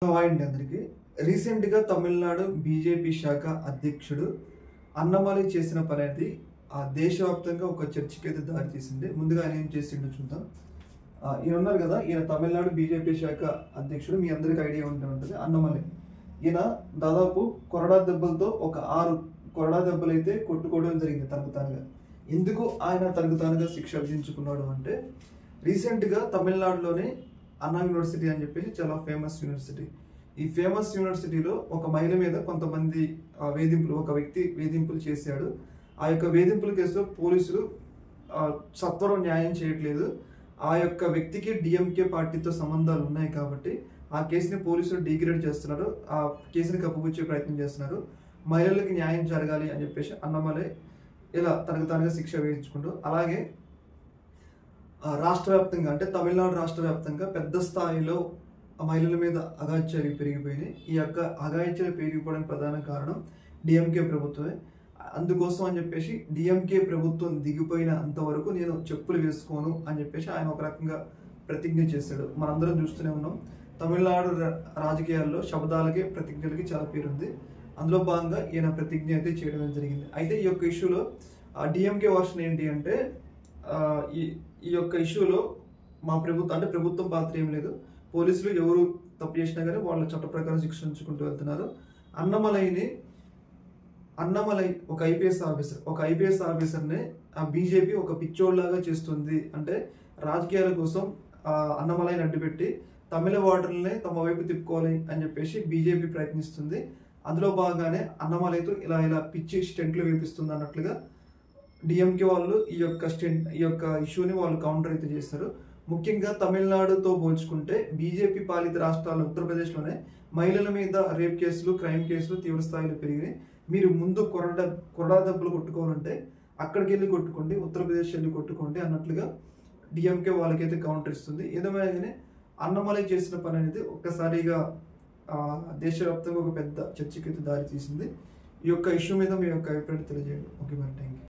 Hi అండి అందరికీ. రీసెంట్‌గా తమిళనాడు బీజేపీ శాఖ అధ్యక్షుడు అన్నమలై చేసిన పని అనేది దేశవ్యాప్తంగా ఒక చర్చకైతే దారి తీసింది. ముందుగా ఆయన ఏం చేసిండో చూద్దాం. ఈయన ఉన్నారు కదా, ఈయన తమిళనాడు బీజేపీ శాఖ అధ్యక్షుడు. మీ అందరికీ ఐడియా ఉంటే ఉంటుంది అన్నమలై. ఈయన దాదాపు కొరడా దెబ్బలతో ఒక 6 కొరడా దెబ్బలైతే కొట్టుకోవడం జరిగింది తనకు తానుగా. ఎందుకు ఆయన తనకు తానుగా శిక్ష విధించుకున్నాడు అంటే, రీసెంట్‌గా తమిళనాడులోనే అన్నా యూనివర్సిటీ అని చెప్పేసి చాలా ఫేమస్ యూనివర్సిటీ. ఈ ఫేమస్ యూనివర్సిటీలో ఒక మహిళ మీద కొంతమంది ఒక వ్యక్తి వేధింపులు చేశాడు. ఆ యొక్క వేధింపుల కేసులో పోలీసులు సత్వరం న్యాయం చేయట్లేదు. ఆ యొక్క వ్యక్తికి డిఎంకే పార్టీతో సంబంధాలు ఉన్నాయి కాబట్టి ఆ కేసుని పోలీసులు డీగ్రేడ్ చేస్తున్నారు. ఆ కేసుని కప్పుపుచ్చే ప్రయత్నం చేస్తున్నారు. మహిళలకు న్యాయం జరగాలి అని చెప్పేసి అన్నమలై ఇలా తనకు తానుగా శిక్ష వేయించుకుంటూ, అలాగే రాష్ట్ర వ్యాప్తంగా అంటే తమిళనాడు రాష్ట్ర వ్యాప్తంగా పెద్ద స్థాయిలో మహిళల మీద అఘాయిత్యాలు పెరిగిపోయినాయి. ఈ యొక్క అఘాయిత్యాలు పెరిగిపోవడానికి ప్రధాన కారణం డిఎంకే ప్రభుత్వమే. అందుకోసం అని చెప్పేసి డిఎంకే ప్రభుత్వం దిగిపోయిన అంతవరకు నేను చెప్పులు వేసుకోను అని చెప్పేసి ఆయన ఒక రకంగా ప్రతిజ్ఞ చేశాడు. మనందరం చూస్తూనే ఉన్నాం. తమిళనాడు రాజకీయాల్లో శబ్దాలకి ప్రతిజ్ఞలకి చాలా పేరుంది. అందులో భాగంగా ఈయన ప్రతిజ్ఞ అయితే చేయడం జరిగింది. అయితే ఈ యొక్క ఇష్యూలో డిఎంకే వర్షన్ ఏంటి అంటే, ఈ యొక్క ఇష్యూలో మా ప్రభుత్వం అంటే ప్రభుత్వం పాత్ర ఏం లేదు. పోలీసులు ఎవరు తప్పు చేసినా కానీ వాళ్ళ చట్ట ప్రకారం శిక్షించుకుంటూ వెళ్తున్నారు. అన్నమలై ఒక ఐపీఎస్ ఆఫీసర్ని ఆ బీజేపీ ఒక పిచ్చోళ్ళలాగా చేస్తుంది. అంటే రాజకీయాల కోసం అన్నమలైని అడ్డుపెట్టి తమిళ ఓటర్లని తమ వైపు తిప్పుకోవాలి అని చెప్పేసి బీజేపీ ప్రయత్నిస్తుంది. అందులో భాగంగానే అన్నమలైతో ఇలా పిచ్చి స్టెంట్లు వేపిస్తుంది అన్నట్లుగా డిఎంకే వాళ్ళు ఈ యొక్క ఇష్యూని వాళ్ళు కౌంటర్ అయితే చేస్తారు. ముఖ్యంగా తమిళనాడుతో పోల్చుకుంటే బీజేపీ పాలిత రాష్ట్రాలు ఉత్తరప్రదేశ్లోనే మహిళల మీద రేప్ కేసులు, క్రైమ్ కేసులు తీవ్ర స్థాయిలో పెరిగినాయి. మీరు ముందు కొరడా దెబ్బలు కొట్టుకోవాలంటే అక్కడికి వెళ్ళి కొట్టుకోండి, ఉత్తరప్రదేశ్ వెళ్ళి కొట్టుకోండి అన్నట్లుగా డిఎంకే వాళ్ళకైతే కౌంటర్ ఇస్తుంది. ఏదేమైనా కానీ అన్నమలై చేసిన పని అనేది ఒక్కసారిగా దేశవ్యాప్తంగా ఒక పెద్ద చర్చకైతే దారి తీసింది. ఈ యొక్క ఇష్యూ మీద మీ యొక్క అభిప్రాయం తెలియజేయండి. ఓకే మరి, థ్యాంక్ యూ.